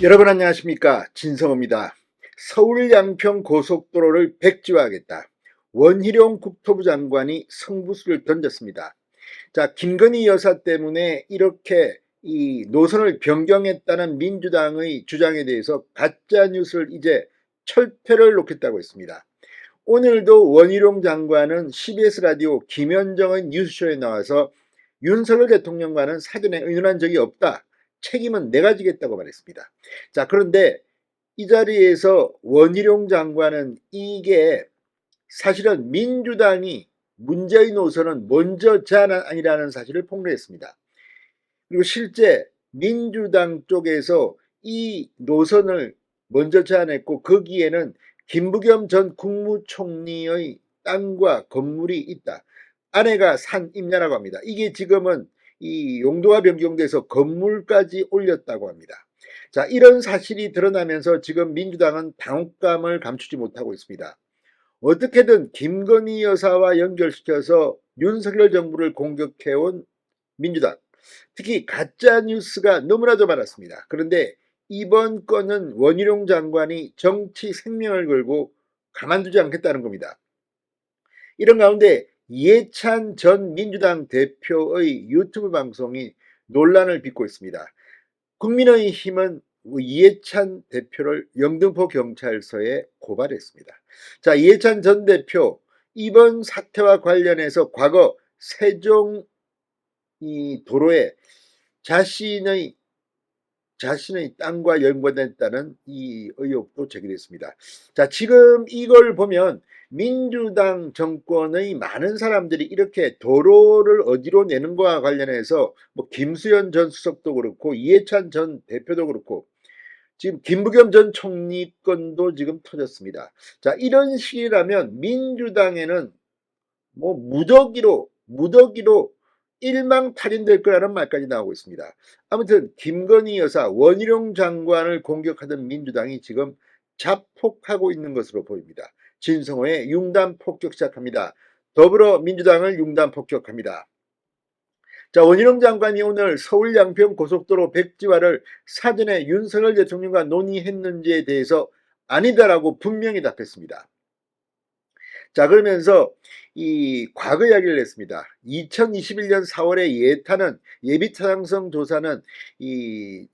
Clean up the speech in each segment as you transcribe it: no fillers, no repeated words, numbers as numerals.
여러분 안녕하십니까, 진성호입니다. 서울 양평 고속도로를 백지화하겠다. 원희룡 국토부 장관이 승부수를 던졌습니다. 자, 김건희 여사 때문에 이렇게 이 노선을 변경했다는 민주당의 주장에 대해서 가짜 뉴스를 이제 철퇴를 놓겠다고 했습니다. 오늘도 원희룡 장관은 CBS 라디오 김현정의 뉴스쇼에 나와서 윤석열 대통령과는 사전에 의논한 적이 없다. 책임은 내가 지겠다고 말했습니다. 자, 그런데 이 자리에서 원희룡 장관은 이게 사실은 민주당이 문재인 노선은 먼저 제안한 아니라는 사실을 폭로했습니다. 그리고 실제 민주당 쪽에서 이 노선을 먼저 제안했고 거기에는 김부겸 전 국무총리의 땅과 건물이 있다. 아내가 산 임야라고 합니다. 이게 지금은 이 용도가 변경돼서 건물까지 올렸다고 합니다. 자, 이런 사실이 드러나면서 지금 민주당은 당혹감을 감추지 못하고 있습니다. 어떻게든 김건희 여사와 연결시켜서 윤석열 정부를 공격해온 민주당, 특히 가짜뉴스가 너무나도 많았습니다. 그런데 이번 건은 원희룡 장관이 정치 생명을 걸고 가만두지 않겠다는 겁니다. 이런 가운데 이해찬 전 민주당 대표의 유튜브 방송이 논란을 빚고 있습니다. 국민의힘은 이해찬 대표를 영등포 경찰서에 고발했습니다. 자, 이해찬 전 대표 이번 사태와 관련해서 과거 세종 이 도로에 자신의 땅과 연관됐다는 이 의혹도 제기됐습니다. 자, 지금 이걸 보면 민주당 정권의 많은 사람들이 이렇게 도로를 어디로 내는 거와 관련해서 뭐 김수현 전 수석도 그렇고 이해찬 전 대표도 그렇고 지금 김부겸 전 총리 건도 지금 터졌습니다. 자, 이런 식이라면 민주당에는 뭐 무더기로 일망탈인될 거라는 말까지 나오고 있습니다. 아무튼 김건희 여사, 원희룡 장관을 공격하던 민주당이 지금 자폭하고 있는 것으로 보입니다. 진성호의 융단 폭격 시작합니다. 더불어민주당을 융단 폭격합니다. 자, 원희룡 장관이 오늘 서울 양평 고속도로 백지화를 사전에 윤석열 대통령과 논의했는지에 대해서 아니다라고 분명히 답했습니다. 자, 그러면서 이 과거 이야기를 했습니다. 2021년 4월에 예비타당성 조사는 이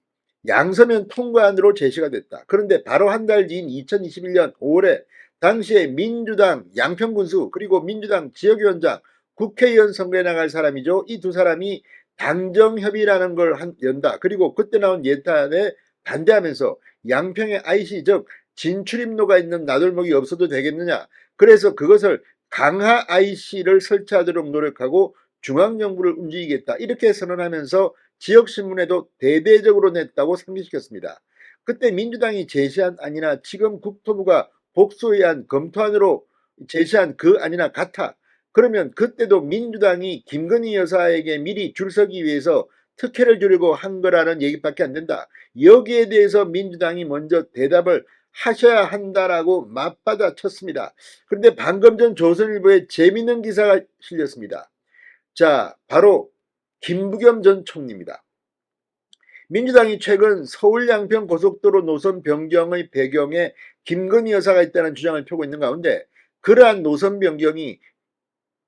양서면 통과안으로 제시가 됐다. 그런데 바로 한 달 뒤인 2021년 5월에 당시에 민주당 양평군수 그리고 민주당 지역위원장 국회의원 선거에 나갈 사람이죠. 이 두 사람이 당정협의라는 걸 연다. 그리고 그때 나온 예탄에 반대하면서 양평의 IC 즉 진출입로가 있는 나돌목이 없어도 되겠느냐. 그래서 그것을 강화 IC를 설치하도록 노력하고 중앙정부를 움직이겠다. 이렇게 선언하면서 지역신문에도 대대적으로 냈다고 상기시켰습니다. 그때 민주당이 제시한 안이나 지금 국토부가 복수의안 검토안으로 제시한 그 안이나 같아. 그러면 그때도 민주당이 김건희 여사에게 미리 줄 서기 위해서 특혜를 주려고 한 거라는 얘기밖에 안 된다. 여기에 대해서 민주당이 먼저 대답을 하셔야 한다라고 맞받아 쳤습니다. 그런데 방금 전 조선일보에 재미있는 기사가 실렸습니다. 자, 바로 김부겸 전 총리입니다. 민주당이 최근 서울 양평 고속도로 노선 변경의 배경에 김건희 여사가 있다는 주장을 펴고 있는 가운데 그러한 노선 변경이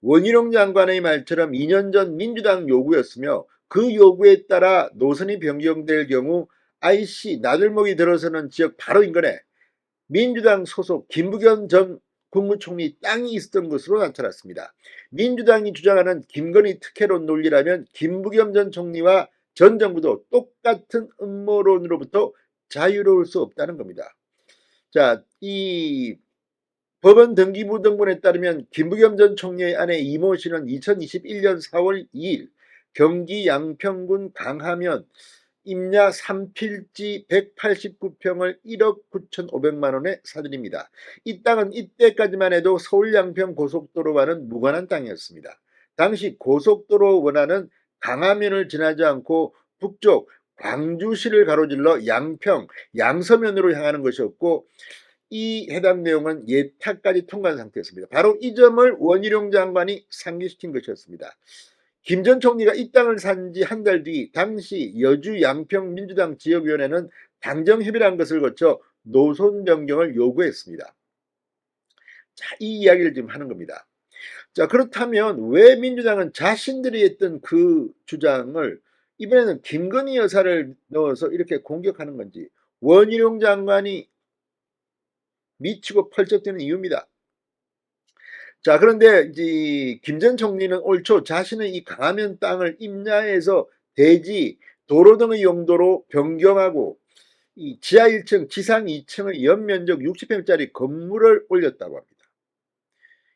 원희룡 장관의 말처럼 2년 전 민주당 요구였으며 그 요구에 따라 노선이 변경될 경우 IC 나들목이 들어서는 지역 바로 인근에 민주당 소속 김부겸 전 국무총리 땅이 있었던 것으로 나타났습니다. 민주당이 주장하는 김건희 특혜론 논리라면 김부겸 전 총리와 전 정부도 똑같은 음모론으로부터 자유로울 수 없다는 겁니다. 자, 이 법원 등기부등본에 따르면 김부겸 전 총리의 아내 이모 씨는 2021년 4월 2일 경기 양평군 강하면 임야 3필지 189평을 1억 9,500만 원에 사들입니다. 이 땅은 이때까지만 해도 서울 양평 고속도로와는 무관한 땅이었습니다. 당시 고속도로 원안은 강하면을 지나지 않고 북쪽 광주시를 가로질러 양평, 양서면으로 향하는 것이었고 이 해당 내용은 예타까지 통과한 상태였습니다. 바로 이 점을 원희룡 장관이 상기시킨 것이었습니다. 김 전 총리가 이 땅을 산 지 한 달 뒤 당시 여주 양평 민주당 지역위원회는 당정협의라는 것을 거쳐 노선 변경을 요구했습니다. 자, 이 이야기를 지금 하는 겁니다. 자, 그렇다면 왜 민주당은 자신들이 했던 그 주장을 이번에는 김건희 여사를 넣어서 이렇게 공격하는 건지, 원희룡 장관이 미치고 펄쩍되는 이유입니다. 자, 그런데 이제 김 전 총리는 올 초 자신의 이 강화면 땅을 임야에서 대지, 도로 등의 용도로 변경하고 이 지하 1층, 지상 2층의 연면적 60평짜리 건물을 올렸다고 합니다.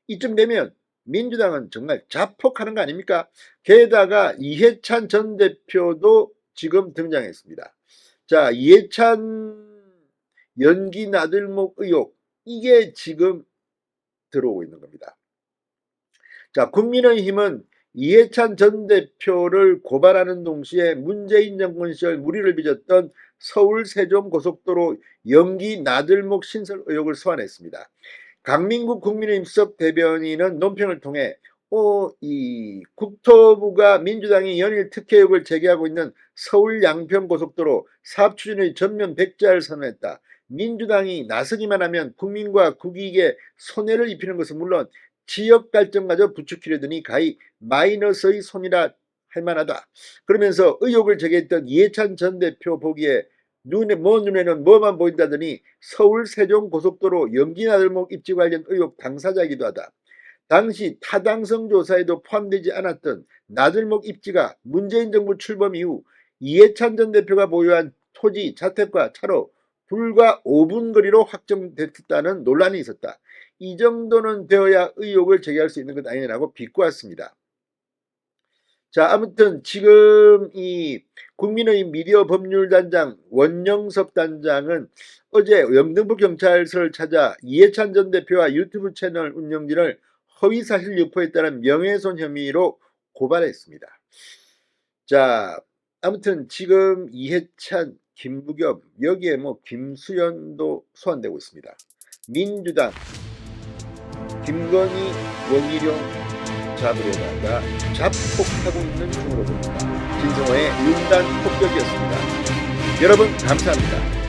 이쯤 되면 민주당은 정말 자폭하는 거 아닙니까? 게다가 이해찬 전 대표도 지금 등장했습니다. 자, 이해찬 연기 나들목 의혹, 이게 지금 들어오고 있는 겁니다. 자, 국민의힘은 이해찬 전 대표를 고발하는 동시에 문재인 정권 시절 무리를 빚었던 서울 세종고속도로 연기 나들목 신설 의혹을 소환했습니다. 강민국 국민의힘 수석 대변인은 논평을 통해 이 국토부가 민주당이 연일 특혜 의혹을 제기하고 있는 서울 양평고속도로 사업 추진의 전면 백지화를 선언했다. 민주당이 나서기만 하면 국민과 국익에 손해를 입히는 것은 물론 지역 갈등마저 부추기려더니 가히 마이너스의 손이라 할 만하다. 그러면서 의혹을 제기했던 이해찬 전 대표 보기에 눈에는 뭐만 보인다더니 서울 세종고속도로 연기나들목 입지 관련 의혹 당사자이기도 하다. 당시 타당성 조사에도 포함되지 않았던 나들목 입지가 문재인 정부 출범 이후 이해찬 전 대표가 보유한 토지, 자택과 차로 불과 5분 거리로 확정됐다는 논란이 있었다. 이 정도는 되어야 의혹을 제기할 수 있는 것 아니냐고 비꼬았습니다. 자, 아무튼 지금 이 국민의힘 미디어 법률단장 원영섭 단장은 어제 영등포 경찰서를 찾아 이해찬 전 대표와 유튜브 채널 운영진을 허위사실 유포에 따른 명예훼손 혐의로 고발했습니다. 자, 아무튼 지금 이해찬, 김부겸, 여기에 김수현도 소환되고 있습니다. 민주당, 김건희, 원희룡 잡으려다가 자폭하고 있는 중으로 봅니다. 진성호의 윤단 폭격이었습니다. 여러분 감사합니다.